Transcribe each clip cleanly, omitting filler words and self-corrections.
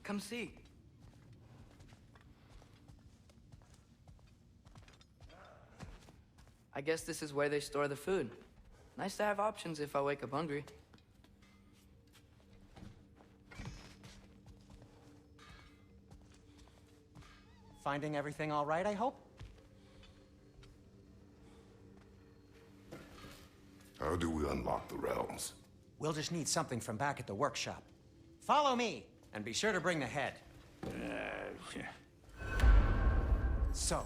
Come see. I guess this is where they store the food. Nice to have options if I wake up hungry. Finding everything all right, I hope? How do we unlock the realms? We'll just need something from back at the workshop. Follow me, and be sure to bring the head. So,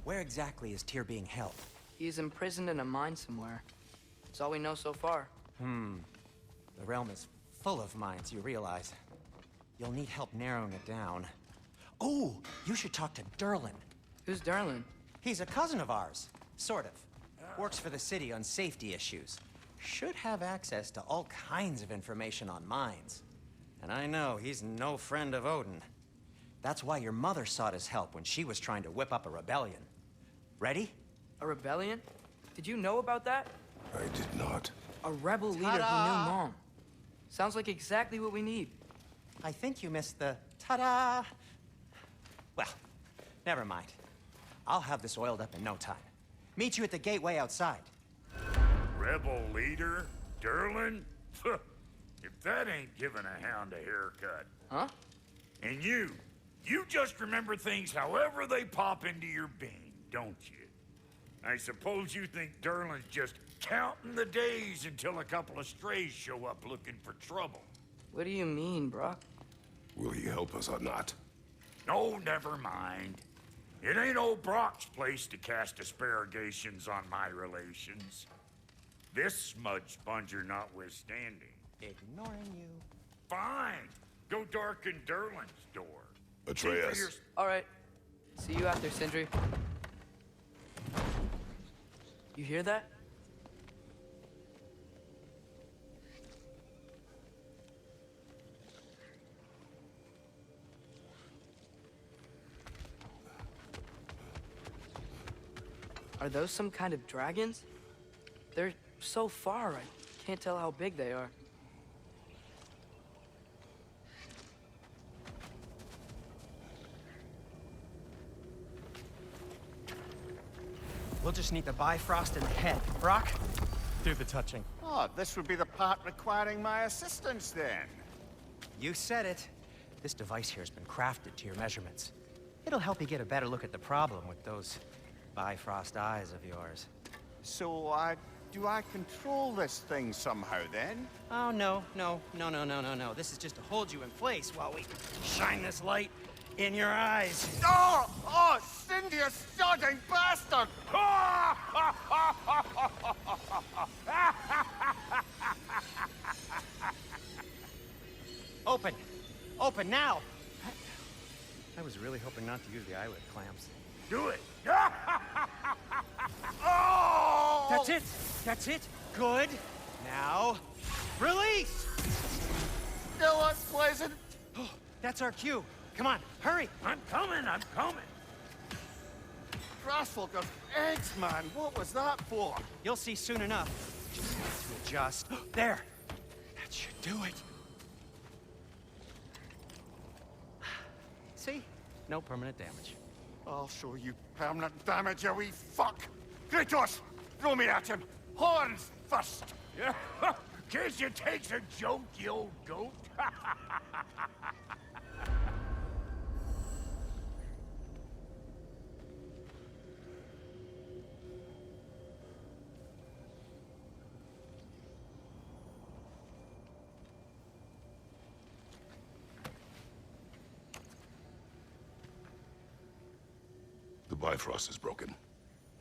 where exactly is Tyr being held? He's imprisoned in a mine somewhere. That's all we know so far. The realm is full of mines, you realize. You'll need help narrowing it down. Oh, you should talk to Derlin. Who's Derlin? He's a cousin of ours, sort of. Works for the city on safety issues. Should have access to all kinds of information on mines. And I know he's no friend of Odin. That's why your mother sought his help when she was trying to whip up a rebellion. Ready? A rebellion? Did you know about that? I did not. A rebel leader who knew Mom. Sounds like exactly what we need. I think you missed the ta-da. Well, never mind. I'll have this oiled up in no time. Meet you at the gateway outside. Rebel leader? Derlin? If that ain't giving a hound a haircut. Huh? And you just remember things however they pop into your being, don't you? I suppose you think Derlin's just counting the days until a couple of strays show up looking for trouble. What do you mean, Brock? Will he help us or not? No, never mind. It ain't old Brock's place to cast asparagations on my relations. This smudge sponger notwithstanding. Ignoring you. Fine. Go darken Derlin's door. Atreus. All right. See you after, Sindri. You hear that? Are those some kind of dragons? They're so far, I can't tell how big they are. We'll just need the Bifrost in the head. Brock, do the touching. Oh, this would be the part requiring my assistance then. You said it. This device here has been crafted to your measurements. It'll help you get a better look at the problem with those Bifrost eyes of yours. So, do I control this thing somehow then? Oh, no. This is just to hold you in place while we shine this light in your eyes. Oh! Oh, Cindy, you sodding bastard! Open! Open now! I was really hoping not to use the eyelid clamps. Do it. Oh! That's it! That's it! Good! Now, release! Still unpleasant. Oh, that's our cue. Come on, hurry! I'm coming. Grassfolk of eggs, man. What was that for? You'll see soon enough. Just have to adjust. There! That should do it. See? No permanent damage. I'll show you permanent damage, you wee fuck. Kratos, throw me at him. Horns first. Yeah. Guess you takes a joke, you old goat. The Bifrost is broken.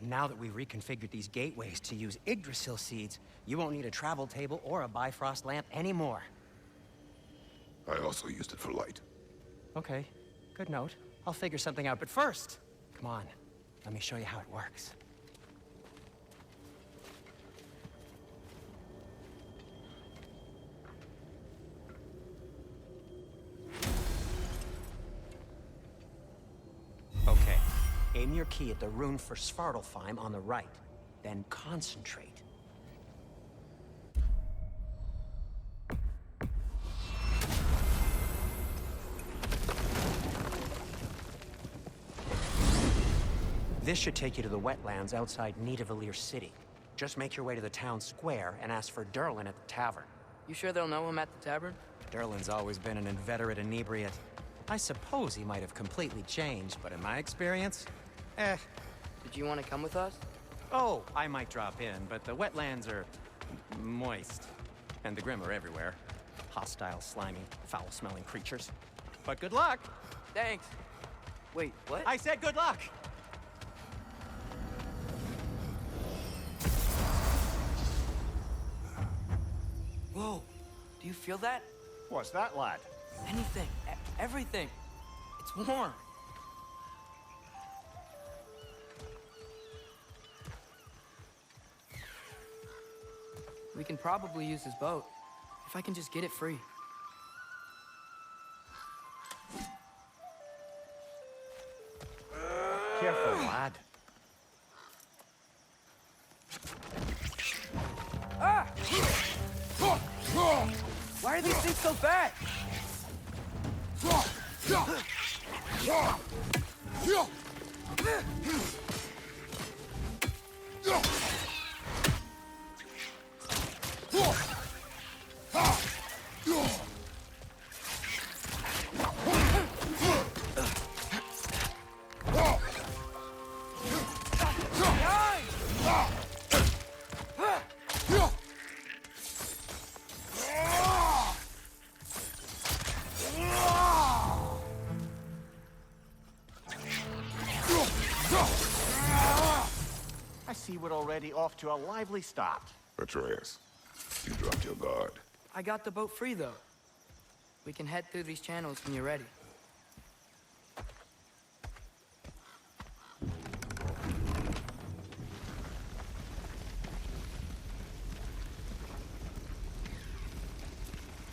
Now that we've reconfigured these gateways to use Yggdrasil seeds, you won't need a travel table or a Bifrost lamp anymore. I also used it for light. Okay, good note. I'll figure something out, but first, come on, let me show you how it works. Okay, aim your key at the rune for Svartalfheim on the right, then concentrate. This should take you to the wetlands outside Nidavellir City. Just make your way to the town square and ask for Derlin at the tavern. You sure they'll know him at the tavern? Derlin's always been an inveterate inebriate. I suppose he might have completely changed, but in my experience, Did you want to come with us? Oh, I might drop in, but the wetlands are moist. And the Grim are everywhere. Hostile, slimy, foul-smelling creatures. But good luck! Thanks. Wait, what? I said good luck! Whoa, do you feel that? What's that, lad? Anything, everything. It's warm. We can probably use his boat, if I can just get it free. Careful, lad. Ah! Why are these things so bad? I see we're already off to a lively start. Atreus, you dropped your guard. I got the boat free, though. We can head through these channels when you're ready.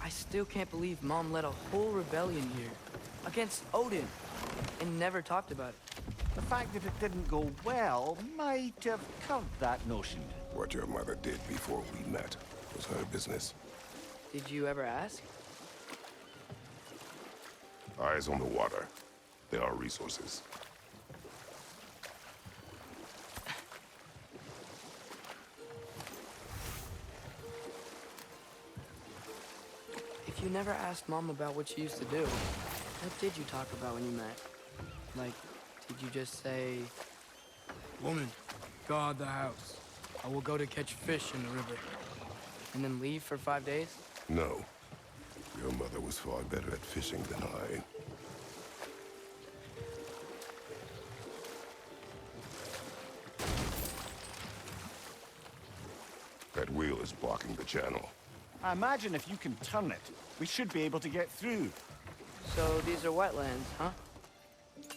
I still can't believe Mom led a whole rebellion here. Against Odin. And never talked about it. The fact that it didn't go well might have curbed that notion. What your mother did before we met was her business. Did you ever ask? Eyes on the water. There are resources. If you never asked Mom about what she used to do, what did you talk about when you met? Like, did you just say... Woman, guard the house. I will go to catch fish in the river. And then leave for 5 days? No. Your mother was far better at fishing than I. That wheel is blocking the channel. I imagine if you can turn it, we should be able to get through. So these are wetlands, huh?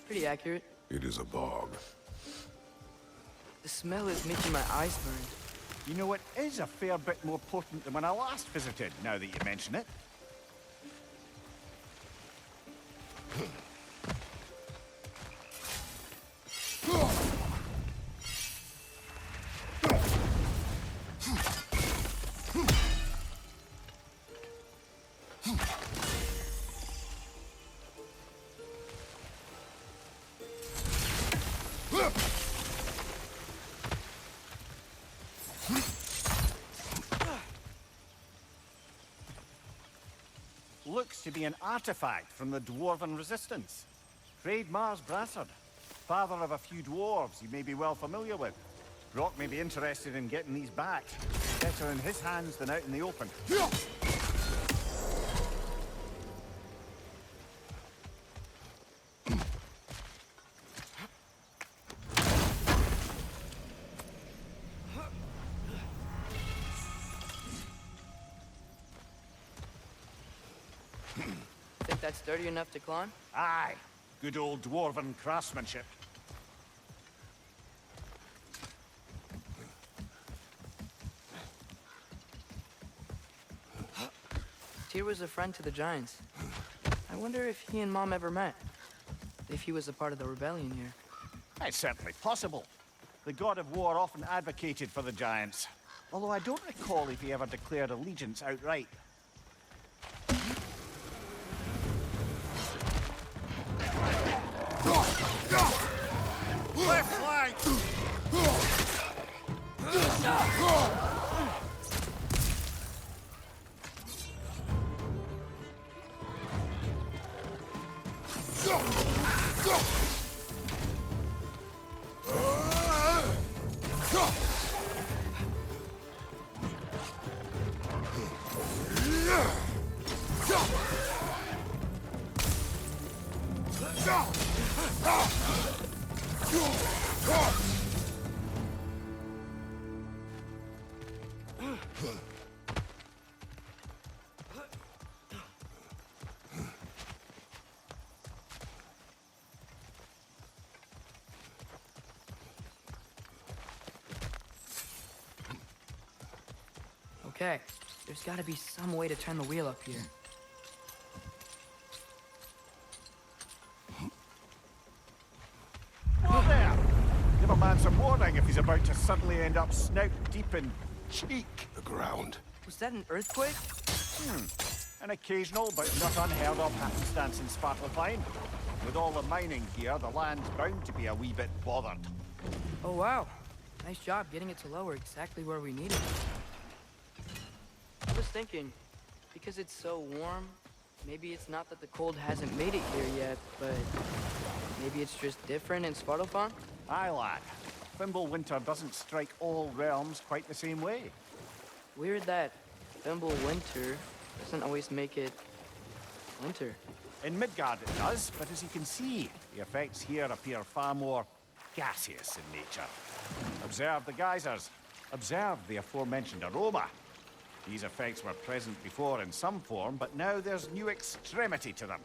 Pretty accurate. It is a bog. The smell is making my eyes burn. You know, it is a fair bit more potent than when I last visited, now that you mention it. Looks to be an artifact from the Dwarven Resistance. Freyd Mars Brassard, father of a few dwarves you may be well familiar with. Brock may be interested in getting these back. Better in his hands than out in the open. Think that's sturdy enough to climb? Aye, good old Dwarven craftsmanship. Tyr was a friend to the Giants. I wonder if he and Mom ever met. If he was a part of the rebellion here. It's certainly possible. The god of war often advocated for the Giants. Although I don't recall if he ever declared allegiance outright. Left flank! Okay, there's gotta be some way to turn the wheel up here. Whoa there! Give a man some warning if he's about to suddenly end up snout deep in cheek. The ground. Was that an earthquake? An occasional but not unheard of happenstance in Svartalfheim. With all the mining here, the land's bound to be a wee bit bothered. Oh, wow. Nice job getting it to lower exactly where we need it. I was thinking, because it's so warm, maybe it's not that the cold hasn't made it here yet, but maybe it's just different in Svartalfheim? Aye, lad. Thimble winter doesn't strike all realms quite the same way. Weird that Thimble winter doesn't always make it winter. In Midgard it does, but as you can see, the effects here appear far more gaseous in nature. Observe the geysers. Observe the aforementioned aroma. These effects were present before in some form, but now there's new extremity to them.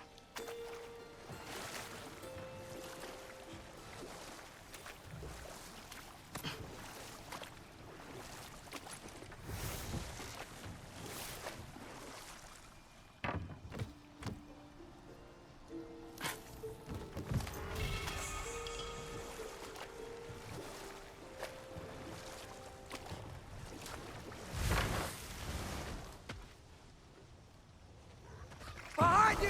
Behind you!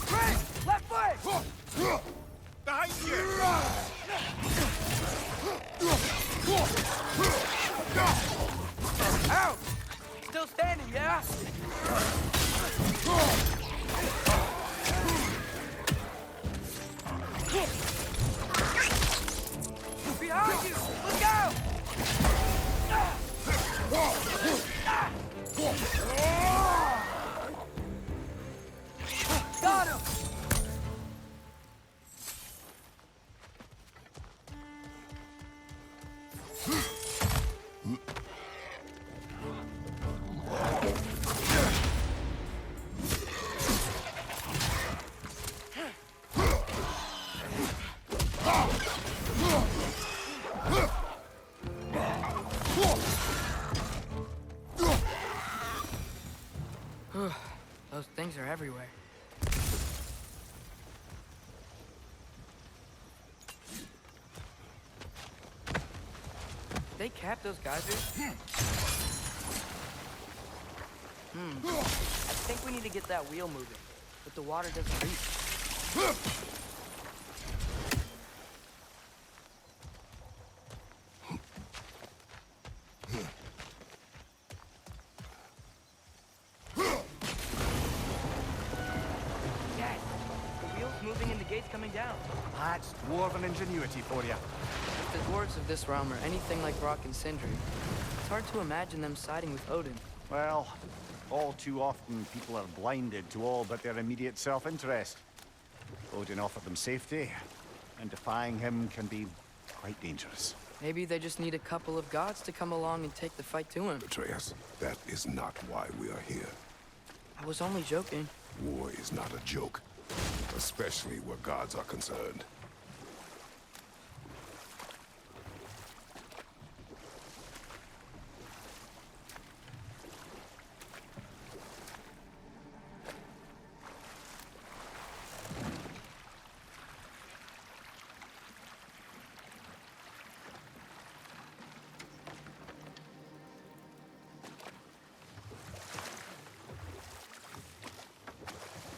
Quick! Left foot! Behind you! Out! Still standing, yeah? Behind you! Look out! Got him! Those things are everywhere. They cap those geysers? I think we need to get that wheel moving, but the water doesn't reach. Dad, the wheel's moving and the gate's coming down. That's dwarven ingenuity for you. If the dwarves of this realm are anything like Rock and Sindri, it's hard to imagine them siding with Odin. Well, all too often people are blinded to all but their immediate self-interest. Odin offered them safety, and defying him can be quite dangerous. Maybe they just need a couple of gods to come along and take the fight to him. Atreus, that is not why we are here. I was only joking. War is not a joke, especially where gods are concerned.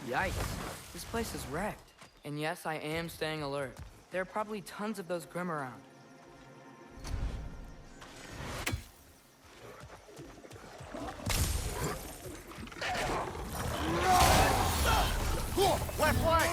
Yikes. This place is wrecked. And yes, I am staying alert. There are probably tons of those Grim around. Left flank!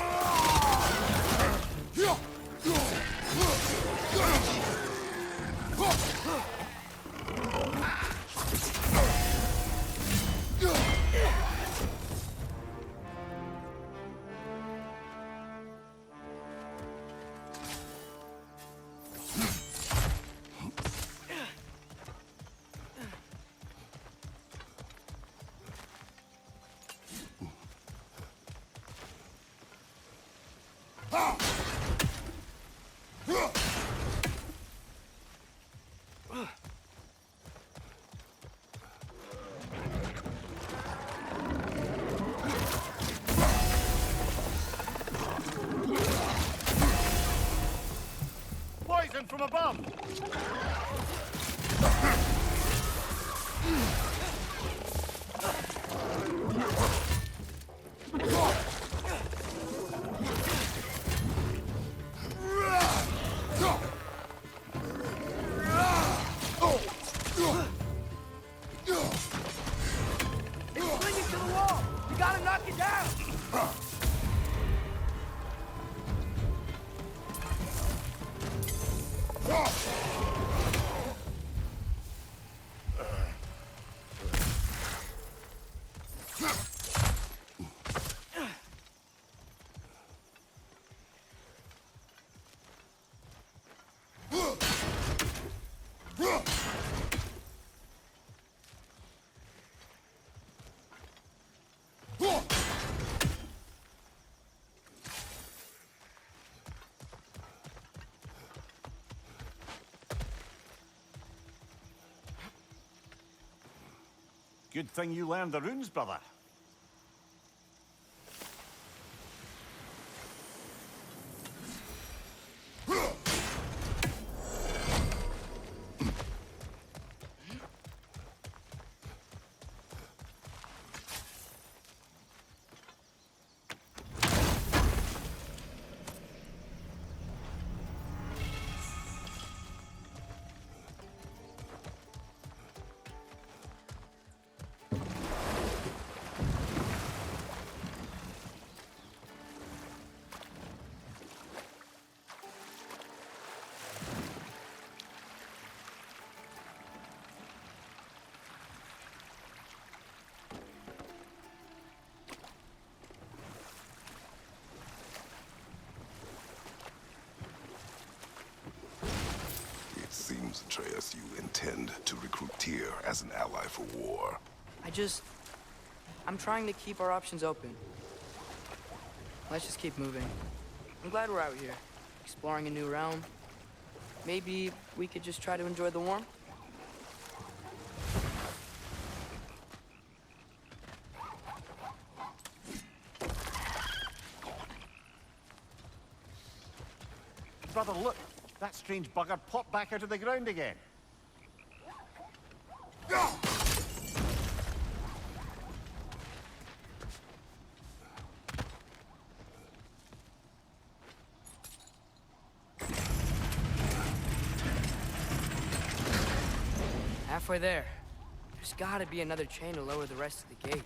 Poison from above! It's clinging to the wall! You gotta knock it down! Good thing you learned the runes, brother. It seems, Atreus, you intend to recruit Tyr as an ally for war. I'm trying to keep our options open. Let's just keep moving. I'm glad we're out here, exploring a new realm. Maybe we could just try to enjoy the warmth? Brother, look! That strange bugger popped back out of the ground again. Halfway there. There's gotta be another chain to lower the rest of the gate.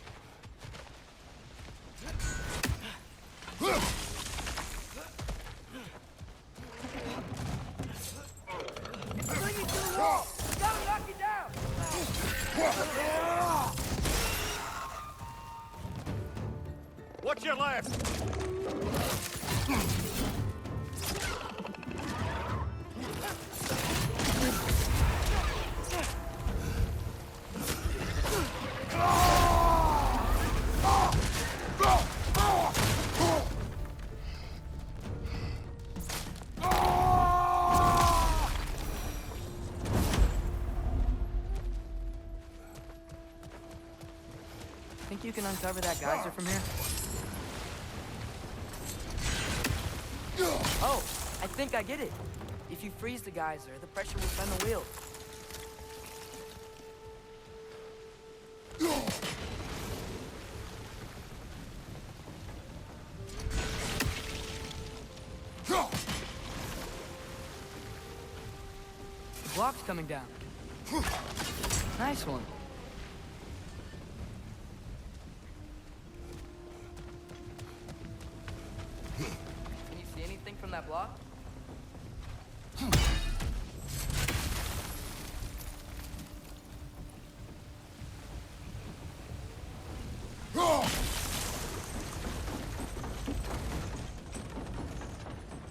Bring it to the wall! You gotta knock it down! Watch your left! Think you can uncover that geyser from here? Oh, I think I get it. If you freeze the geyser, the pressure will spin the wheel. block's coming down. Nice one. Can you see anything from that block?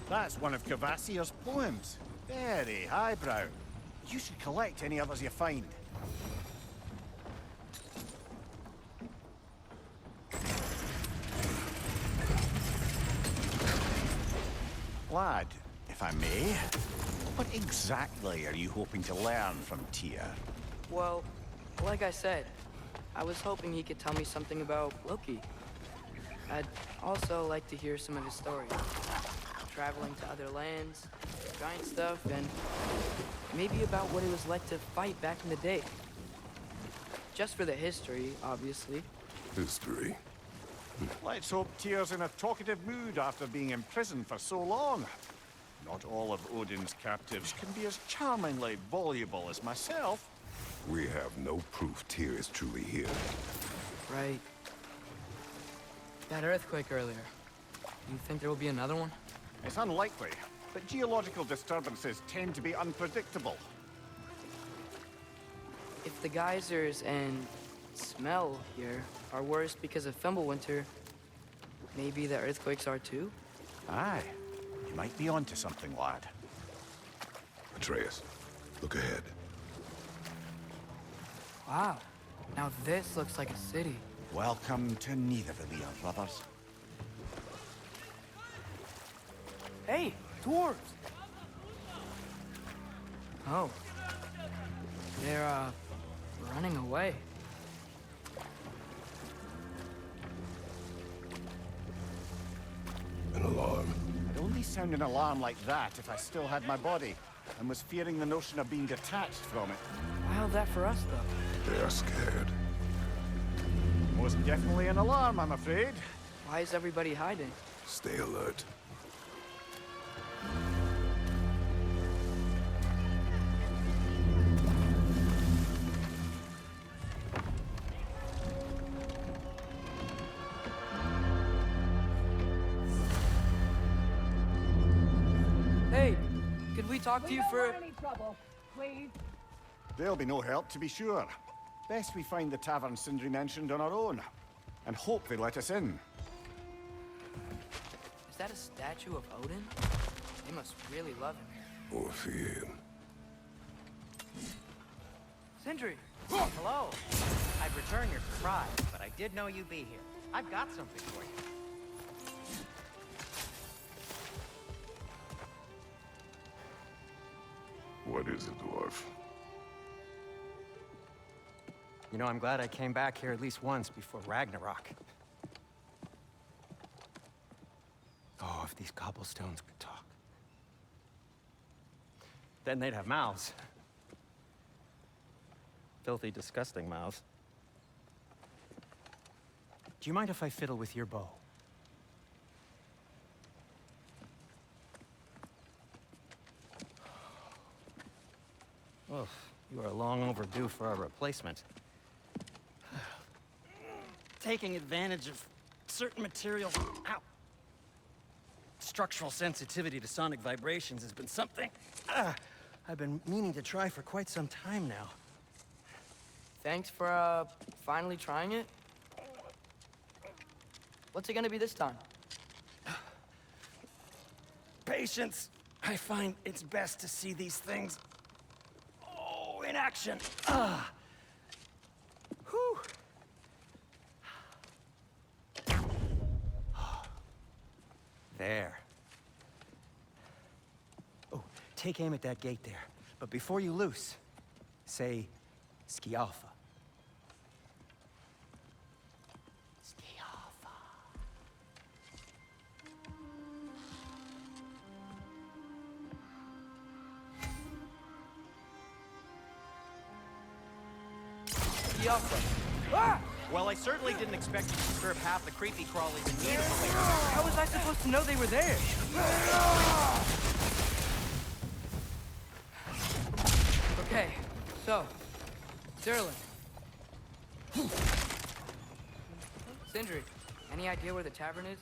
That's one of Cavassier's poems. Very highbrow. You should collect any others you find. Lad, if I may, what exactly are you hoping to learn from Tyr? Well, like I said, I was hoping he could tell me something about Loki. I'd also like to hear some of his stories. Traveling to other lands, giant stuff, and maybe about what it was like to fight back in the day. Just for the history, obviously. History. Let's hope Tyr's in a talkative mood after being imprisoned for so long. Not all of Odin's captives can be as charmingly voluble as myself. We have no proof Tyr is truly here. Right. That earthquake earlier. You think there will be another one? It's unlikely, but geological disturbances tend to be unpredictable. If the geysers and smell here are worse because of Fimbulwinter, maybe the earthquakes are too? Aye, you might be onto something, lad. Atreus, look ahead. Wow. Now this looks like a city. Welcome to Nidavellir, brothers. Hey, dwarves! Oh. They're, running away. An alarm. I'd only sound an alarm like that if I still had my body, and was fearing the notion of being detached from it. Why held that for us, though? They are scared. Most definitely an alarm, I'm afraid. Why is everybody hiding? Stay alert. Hey, could we talk to you for... Any trouble, please. There'll be no help, to be sure. Best we find the tavern Sindri mentioned on our own, and hope they let us in. Is that a statue of Odin? They must really love him. Or fear him. Sindri! Hello. I'd return your surprise, but I did know you'd be here. I've got something for you. What is it, dwarf? You know, I'm glad I came back here at least once before Ragnarok. Oh, if these cobblestones could talk. Then they'd have mouths. Filthy, disgusting mouths. Do you mind if I fiddle with your bow? Oh, you are long overdue for a replacement. Taking advantage of certain materials. Ow! Structural sensitivity to sonic vibrations has been something I've been meaning to try for quite some time now. Thanks for, finally trying it. What's it gonna be this time? Patience. I find it's best to see these things, in action. Whew. There. Oh, take aim at that gate there. But before you loose, say, Ski Alpha. Ski Alpha. Ski Alpha. Ah! Well, I certainly didn't expect you to disturb half the creepy crawlies in need. How was I supposed to know they were there? So, Sterling. Sindri, any idea where the tavern is?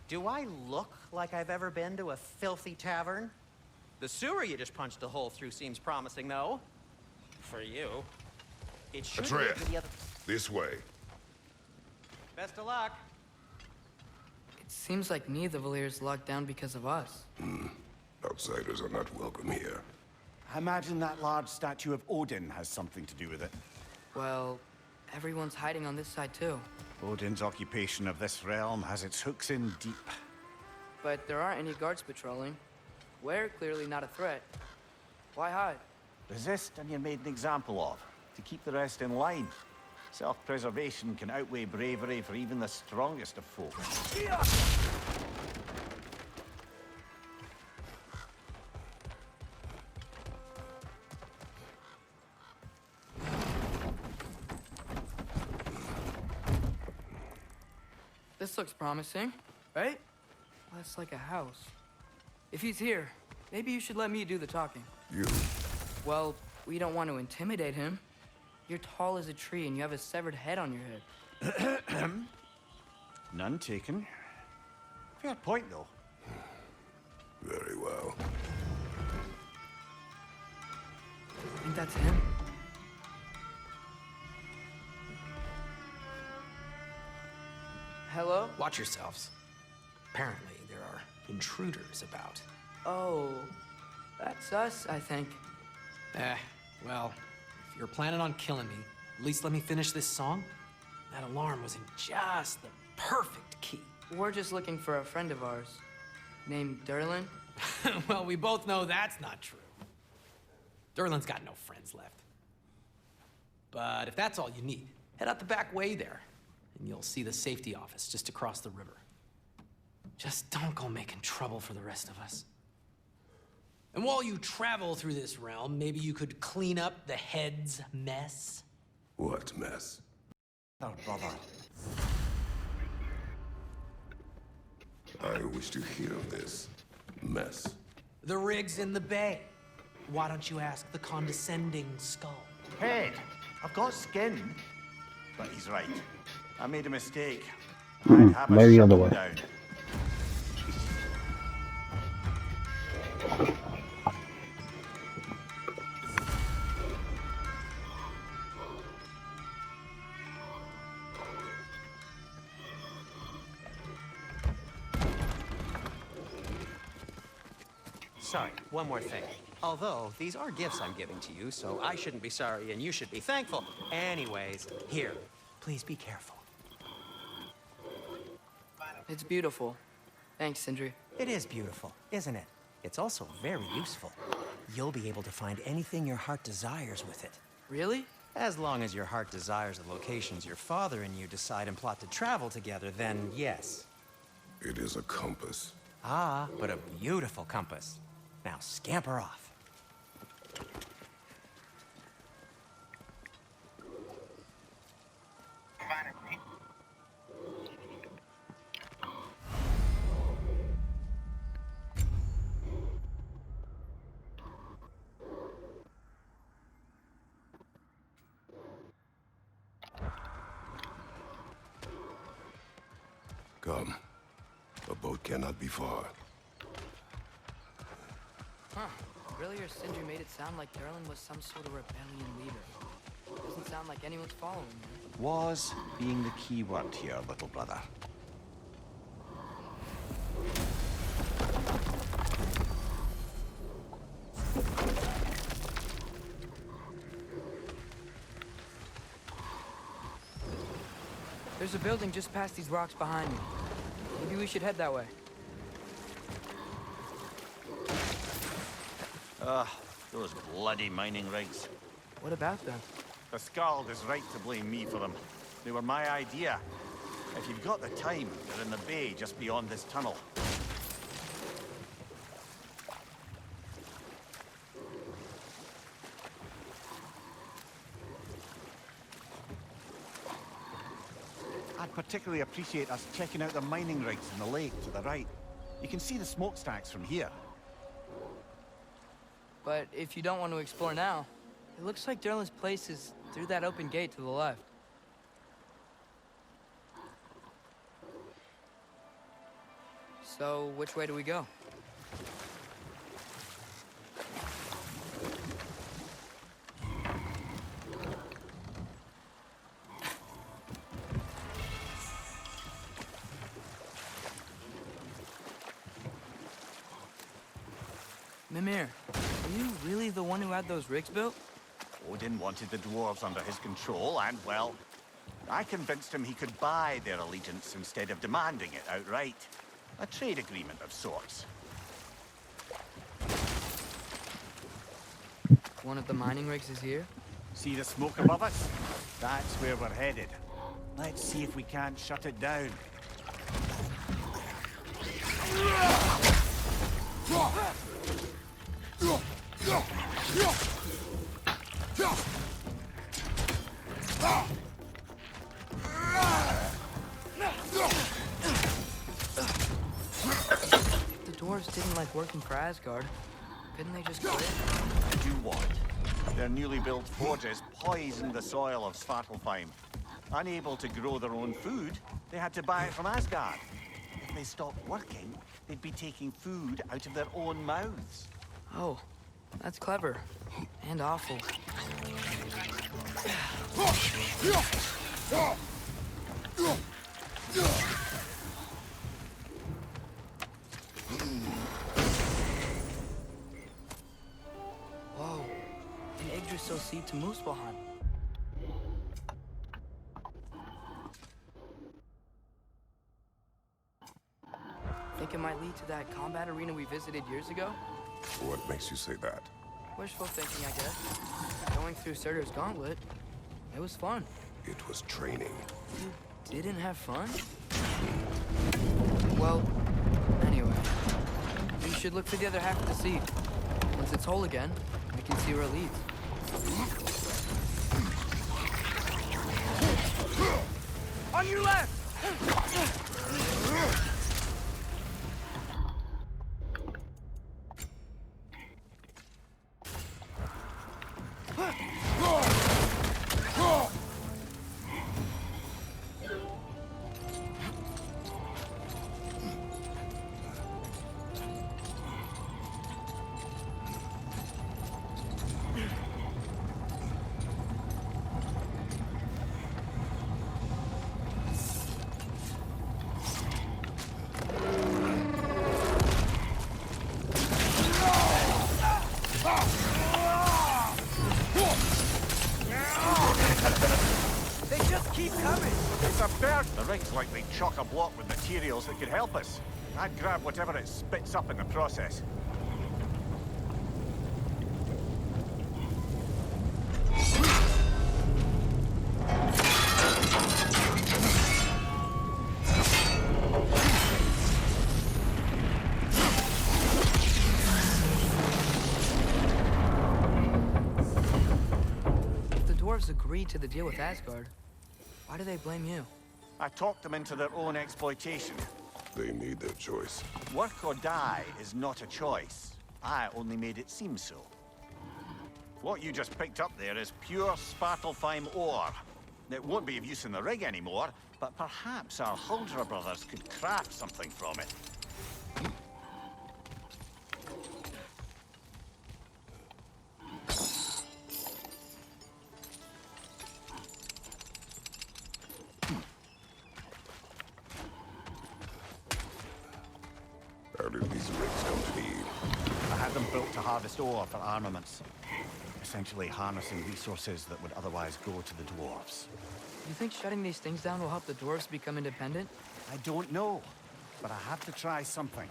Do I look like I've ever been to a filthy tavern? The sewer you just punched a hole through seems promising, though. For you. It should lead Atreus, to the other... this way. Best of luck. It seems like neither of Valyr's locked down because of us. Outsiders are not welcome here. I imagine that large statue of Odin has something to do with it. Well, everyone's hiding on this side too. Odin's occupation of this realm has its hooks in deep. But there aren't any guards patrolling. We're clearly not a threat. Why hide? Resist and you're made an example of, to keep the rest in line. Self-preservation can outweigh bravery for even the strongest of folk. This looks promising, right? Less like a house. If he's here, maybe you should let me do the talking. You. Well, we don't want to intimidate him. You're tall as a tree and you have a severed head on your head. None taken. Fair point, though. Very well. Think that's him? Hello? Watch yourselves. Apparently, there are intruders about. Oh, that's us, I think. Well, if you're planning on killing me, at least let me finish this song. That alarm was in just the perfect key. We're just looking for a friend of ours, named Derlin. Well, we both know that's not true. Derlin's got no friends left. But if that's all you need, head out the back way there, and you'll see the safety office just across the river. Just don't go making trouble for the rest of us. And while you travel through this realm, maybe you could clean up the head's mess? What mess? Oh, brother. I wish to hear of this mess. The rig's in the bay. Why don't you ask the condescending skull? Head, I've got skin. But he's right. I made a mistake. I'd have maybe a other shut way. him down. Sorry, one more thing. Although, these are gifts I'm giving to you, so I shouldn't be sorry and you should be thankful. Anyways, here, please be careful. It's beautiful. Thanks, Sindri. It is beautiful, isn't it? It's also very useful. You'll be able to find anything your heart desires with it. Really? As long as your heart desires the locations your father and you decide and plot to travel together, then yes. It is a compass. Ah, but a beautiful compass. Now scamper off. Come. A boat cannot be far. Huh. Earlier, Sindri made it sound like Derlin was some sort of rebellion leader. Doesn't sound like anyone's following him. Was being the key word here, little brother. There's a building just past these rocks behind me. Maybe we should head that way. Those bloody mining rigs. What about them? The Skald is right to blame me for them. They were my idea. If you've got the time, they're in the bay just beyond this tunnel. I'd particularly appreciate us checking out the mining rigs in the lake to the right. You can see the smokestacks from here. But if you don't want to explore now, It looks like Derlin's place is through that open gate to the left. So, which way do we go? Mimir, are you really the one who had those rigs built? Odin wanted the dwarves under his control, and, well, I convinced him he could buy their allegiance instead of demanding it outright. A trade agreement of sorts. One of the mining rigs is here? See the smoke above us? That's where we're headed. Let's see if we can't shut it down. If the dwarves didn't like working for Asgard, couldn't they just quit? Do what? Their newly built forges poisoned the soil of Svartalfheim. Unable to grow their own food, they had to buy it from Asgard. If they stopped working, they'd be taking food out of their own mouths. Oh, that's clever. And awful. Whoa, an Yggdrasil seed to Muspelheim. Think it might lead to that combat arena we visited years ago? What makes you say that? Wishful thinking, I guess. Going through Surtur's gauntlet, it was fun. It was training. You didn't have fun? Well, anyway. We should look for the other half of the seed. Once it's whole again, we can see where it leads. On your left! They just keep coming! It's a bird! The rig's likely chock-a-block with materials that could help us. I'd grab whatever it spits up in the process. Agreed to the deal with Asgard. Why do they blame you? I talked them into their own exploitation. They made their choice. Work or die is not a choice. I only made it seem so. What you just picked up there is pure Svartalfheim ore. It won't be of use in the rig anymore, but perhaps our Huldra brothers could craft something from it. How did these rigs come to be? I had them built to harvest ore for armaments. Essentially harnessing resources that would otherwise go to the dwarves. You think shutting these things down will help the dwarves become independent? I don't know, but I have to try something.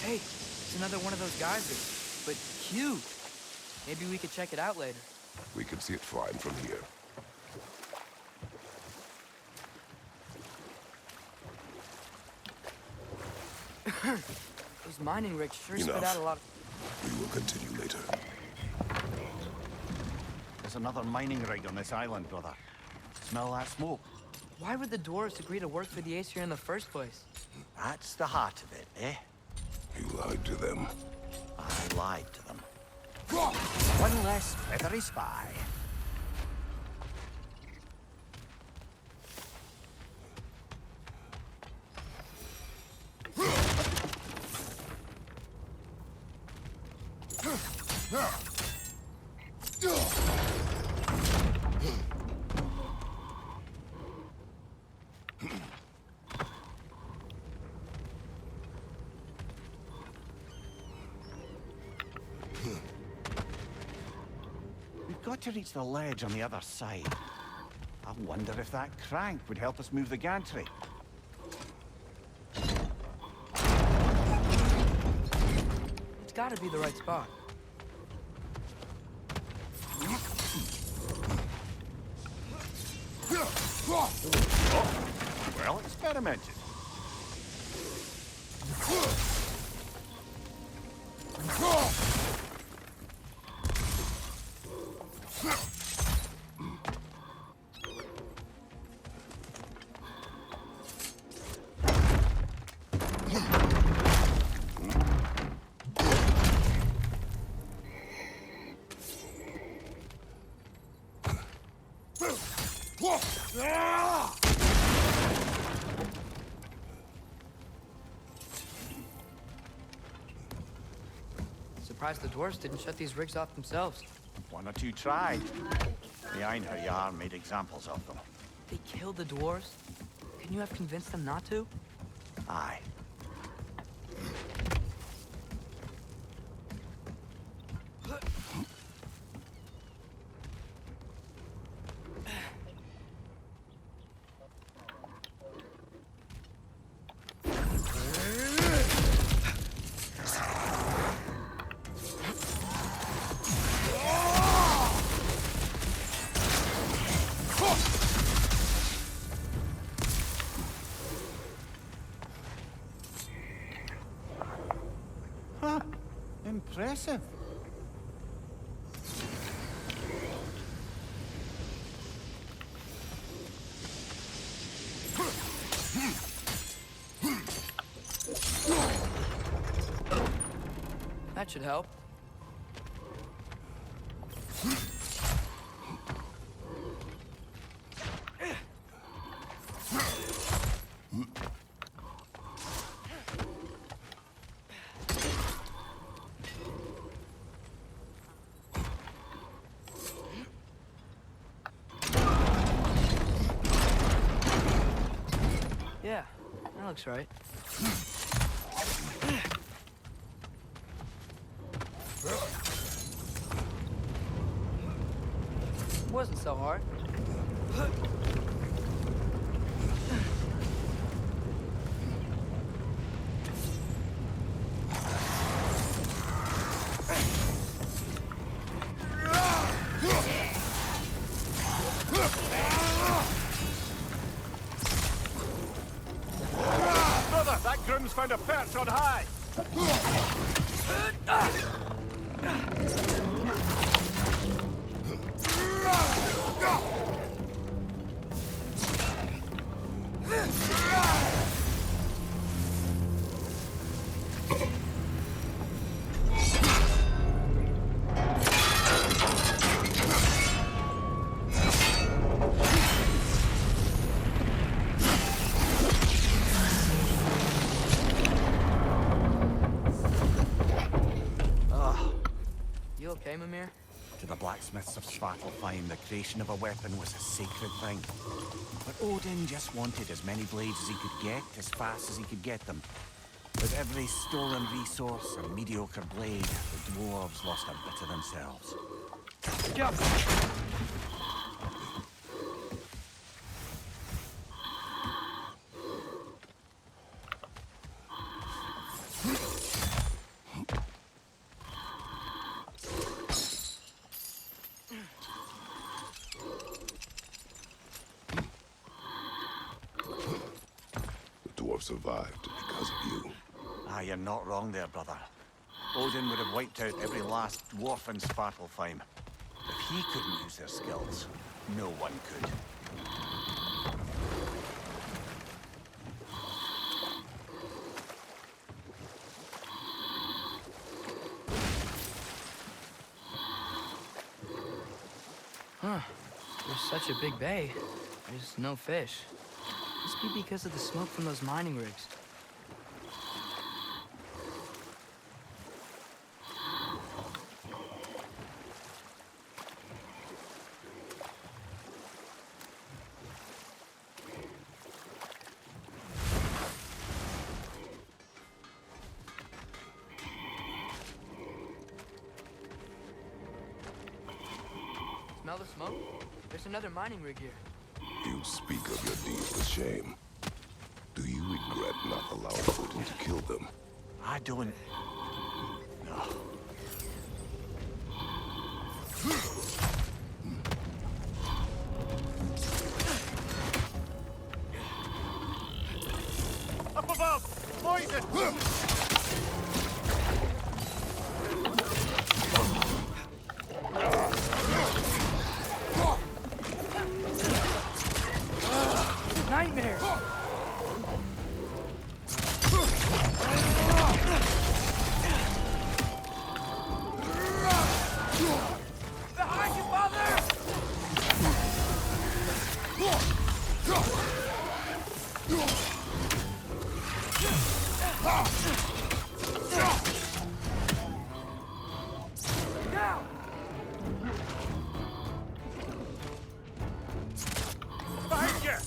Hey, it's another one of those geysers, but huge. Maybe we could check it out later. We can see it fine from here. Those mining rigs sure spit Enough. out a lot of... We will continue later. There's another mining rig on this island, brother. Smell that smoke? Why would the dwarves agree to work for the Aesir in the first place? That's the heart of it, eh? You lied to them. I lied to them. One less feathery spy. We've got to reach the ledge on the other side. I wonder if that crank would help us move the gantry. It's gotta be the right spot. Well experimented. Surprised the dwarves didn't shut these rigs off themselves. One or two tried. The Einherjar made examples of them. They killed the dwarves? Couldn't you have convinced them not to? Aye. Huh. Impressive. That should help. Yeah, that looks right. Wasn't so hard. Brother, that groom's found a perch on high. You okay, Mimir? To the blacksmiths of Svartalfheim, the creation of a weapon was a sacred thing. But Odin just wanted as many blades as he could get, as fast as he could get them. With every stolen resource and mediocre blade, the dwarves lost a bit of themselves. The dwarf survived because of you. Ah, you're not wrong there, brother. Odin would have wiped out every last dwarf in Svartalfheim. If he couldn't use their skills, no one could. There's such a big bay. There's no fish. Must be because of the smoke from those mining rigs. Smell the smoke? There's another mining rig here. You speak of your deeds with shame. Do you regret not allowing Odin to kill them? I don't... No. Up above! Poison! Nightmare! Behind you, mother! Now! Behind you!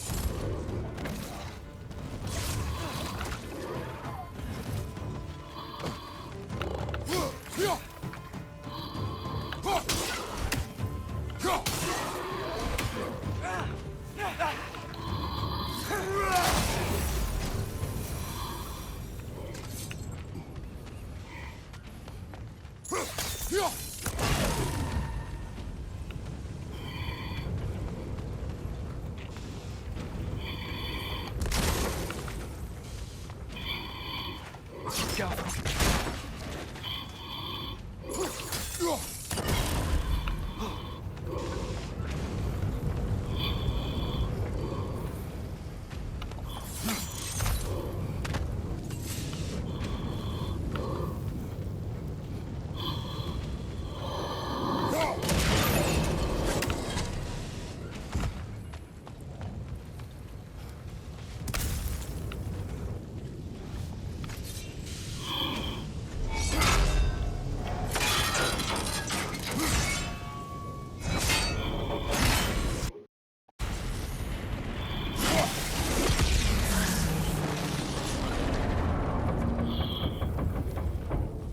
Go.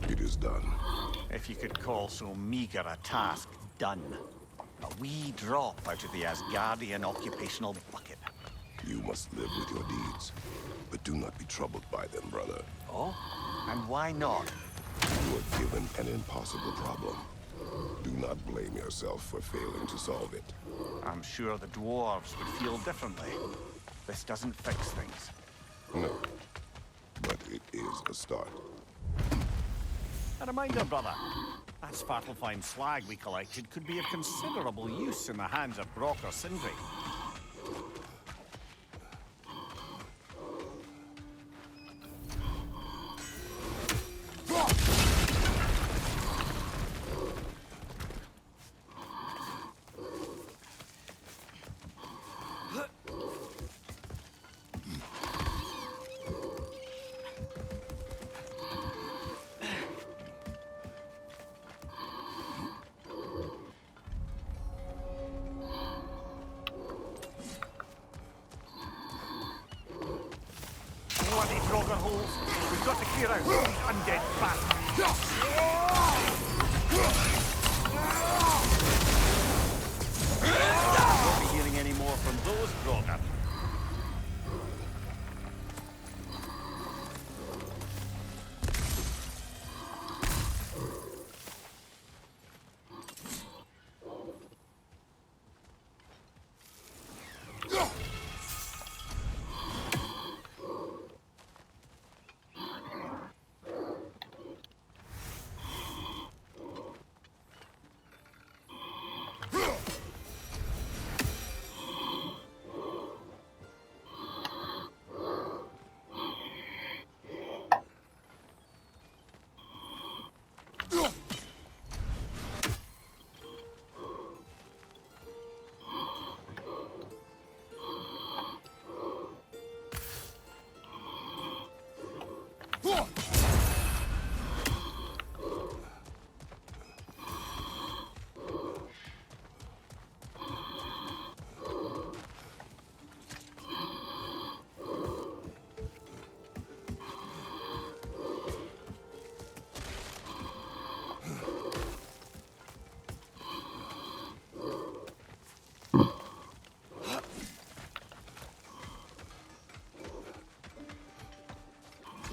It is done. If you could call so meager a task done. A wee drop out of the Asgardian occupational bucket. You must live with your deeds. But do not be troubled by them, brother. Oh? And why not? You are given an impossible problem. Do not blame yourself for failing to solve it. I'm sure the dwarves would feel differently. This doesn't fix things. No. But it is a start. A reminder, brother. That Svartalfheim slag we collected could be of considerable use in the hands of Brock or Sindri. Bloody Draugr holes! We've got to clear out these undead bastards! Won't be hearing any more from those Draugr.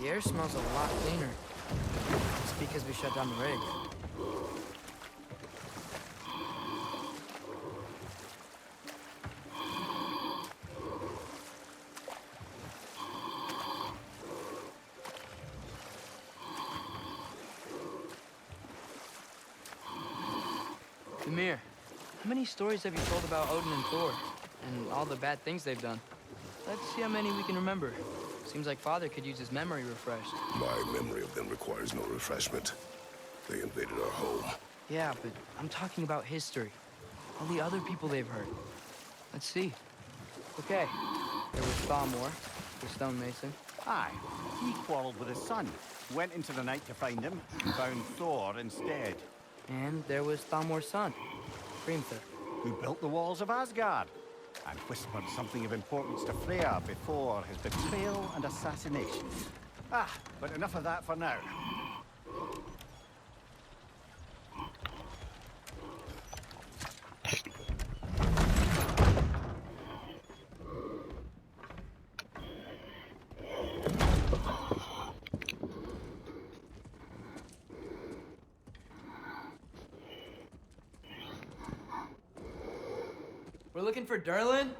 The air smells a lot cleaner. It's because we shut down the rig. Demir, how many stories have you told about Odin and Thor? And all the bad things they've done? Let's see how many we can remember. Seems like Father could use his memory refreshed. My memory of them requires no refreshment. They invaded our home. Yeah, but I'm talking about history. All the other people they've hurt. Let's see. Okay, there was Thalmor, the stonemason. Aye, he quarreled with his son. Went into the night to find him, and found Thor instead. And there was Thalmor's son, Hrimthur. Who built the walls of Asgard, and whispered something of importance to Freya before his betrayal and assassination. But enough of that for now. We're looking for Durlin?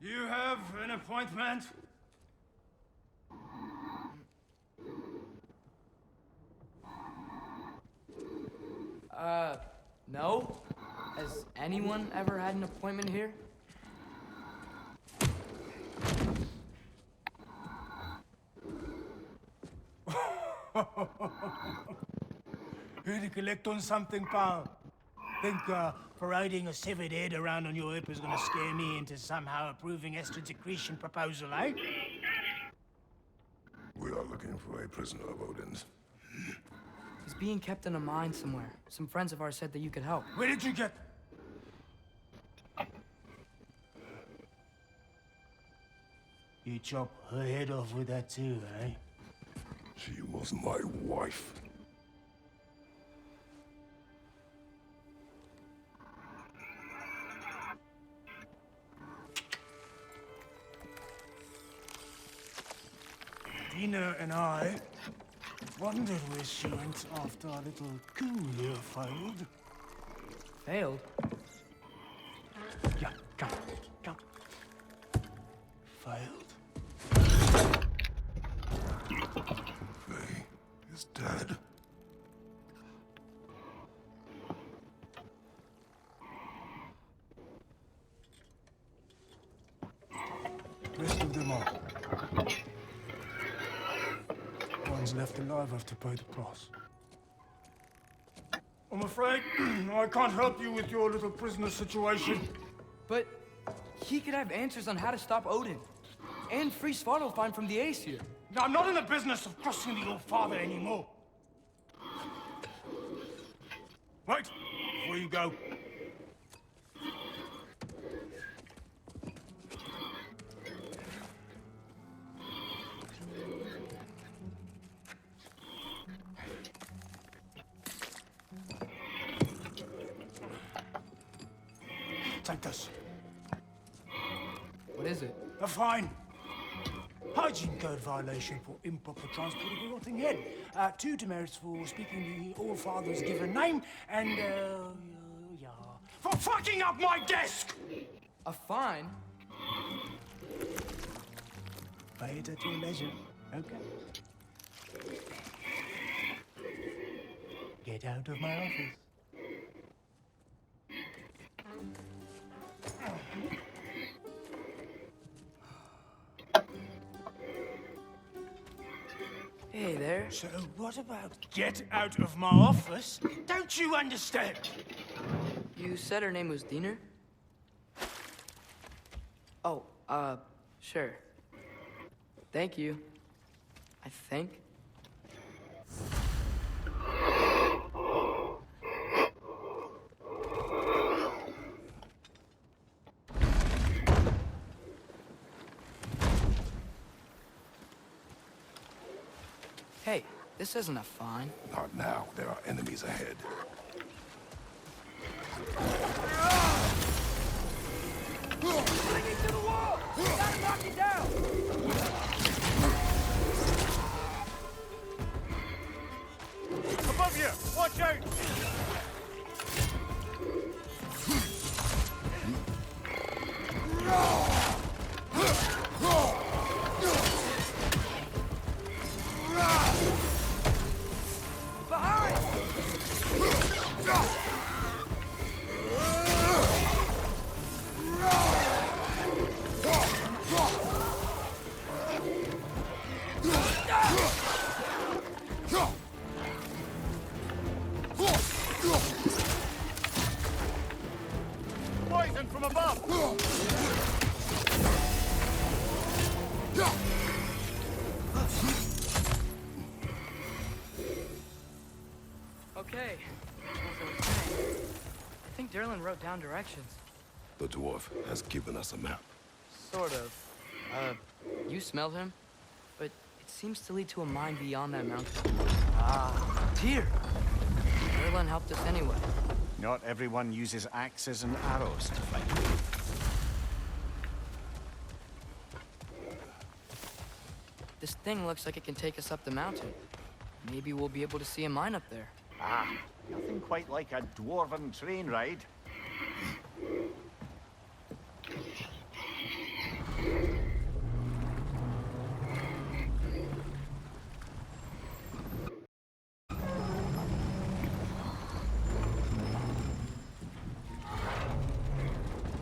You have an appointment? No? Has anyone ever had an appointment here? Here to collect on something, pal? Think parading a severed head around on your hip is gonna scare me into somehow approving Estrid's accretion proposal, eh? We are looking for a prisoner of Odin's. He's being kept in a mine somewhere. Some friends of ours said that you could help. Where did you get... You chop her head off with that too, eh? She was my wife. Dina and I wondered where she went after our little coup here failed. Failed? Yeah, come, come. Failed. Faye is dead. Rest of them all. One's left alive have to pay the price. I'm afraid I can't help you with your little prisoner situation. But he could have answers on how to stop Odin. And free Svartalfheim from the Aesir. Now, I'm not in the business of crossing the old father anymore. Right, before you go. Take this. What is it? A fine. Hygiene code violation for improper transport of a rotting head. 2 demerits for speaking the All-Father's given name, and, yeah. For fucking up my desk! A fine? Pay it at your leisure, okay? Get out of my office. Hey there. So what about get out of my office? Don't you understand? You said her name was Diener? Oh, sure. Thank you. I think. Hey, this isn't a fine. Not now. There are enemies ahead. Bring it to the wall! We gotta knock it down! Above you! Watch out! Poison from above! Okay. As I was saying, I think Derlin wrote down directions. The dwarf has given us a map. Sort of. You smelled him? But it seems to lead to a mine beyond that mountain. Ah, dear! Derlin helped us anyway. Not everyone uses axes and arrows to fight. This thing looks like it can take us up the mountain. Maybe we'll be able to see a mine up there. Ah, nothing quite like a dwarven train ride.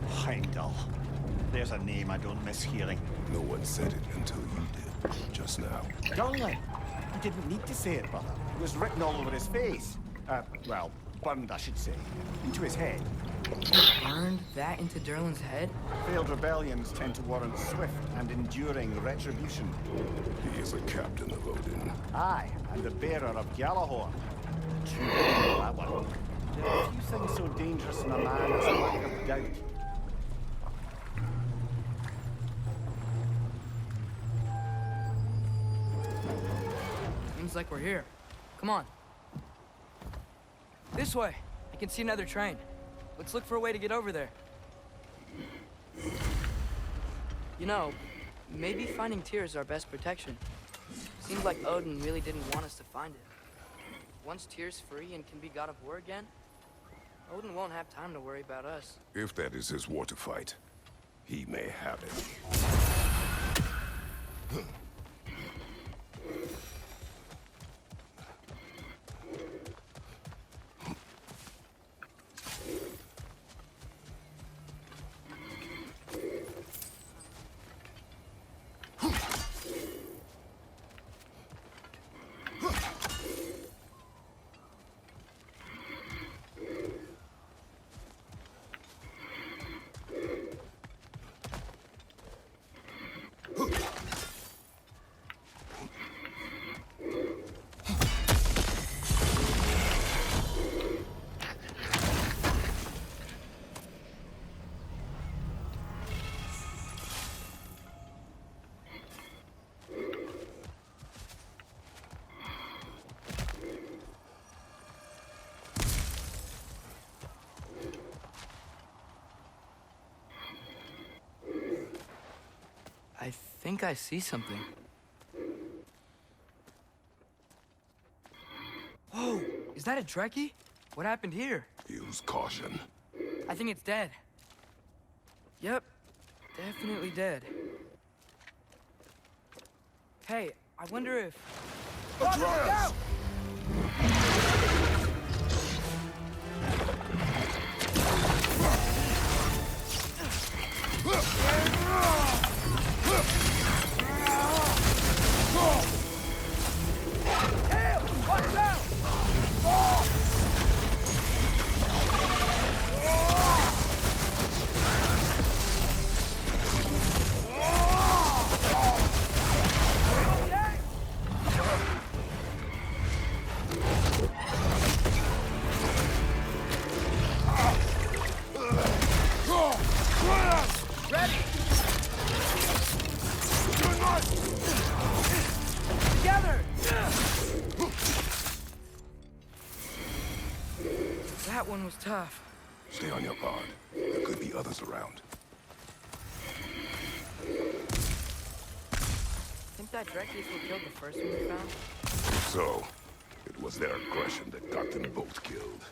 Heimdall. There's a name I don't miss hearing. No one said it until you did, just now. Darling! He didn't need to say it, brother. It was written all over his face. Well, burned, I should say. Into his head. Burned that into Derlin's head? Failed rebellions tend to warrant swift and enduring retribution. He is a captain of Odin. Aye, and the bearer of Gjallarhorn. True name, that one. There are few things so dangerous in a man as a lack of doubt. Seems like we're here. Come on. This way. I can see another train. Let's look for a way to get over there. You know, maybe finding Tyr is our best protection. Seems like Odin really didn't want us to find it. Once Tyr's free and can be god of war again, Odin won't have time to worry about us. If that is his war to fight, he may have it. I think I see something. Whoa! Is that a Trekkie? What happened here? Use caution. I think it's dead. Yep. Definitely dead. Hey, I wonder if... Atreus! Watch out! That one was tough. Stay on your guard. There could be others around. Think that Drekkies who killed the first one we found? So, it was their aggression that got them both killed.